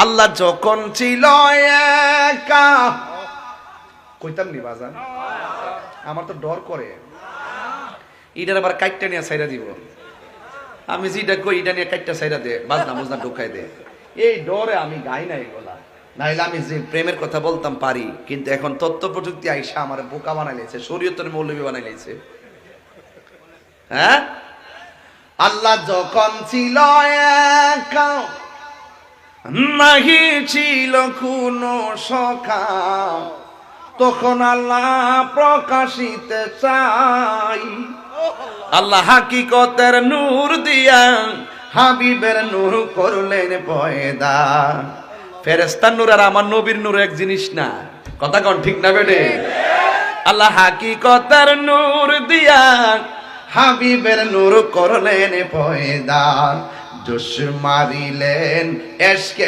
আল্লাহ যখন ছিল একা, কইতাম নি বাজান, আমার তো ডর করে ইটার আবার কাইটটা নিয়ে ছাইরা দিব। আমি যেটা কই এটা নিয়ে কাইটটা ছাইরা দে, বাজনা বুজনা ঢুকাই দে, এই ডরে আমি গাই না এগুলা। নাইলে আমি যে প্রেমের কথা বলতাম পারি, কিন্তু এখন তথ্য প্রযুক্তি আইসা আমার বোকা বানাই লেছে, শরীয়তের মৌলবী বানাই লেছে। হ্যাঁ, আল্লাহ যখন ছিল একা, নাহি ছিল কোনো সখা, তখন আল্লাহ প্রকাশিতে চাই। আল্লাহ হাকিকতের নূর দিয়া হাবিবের নূর করলেন পয়দা। ফেরেশতার নূর আর আমার নবীর নূর এক জিনিস না, কথা কোন ঠিক না বেটে? আল্লাহ হাকিকতের নূর দিয়া হাবিবের নূর করলেন পয়দা, জোশ মারিলেন এশকে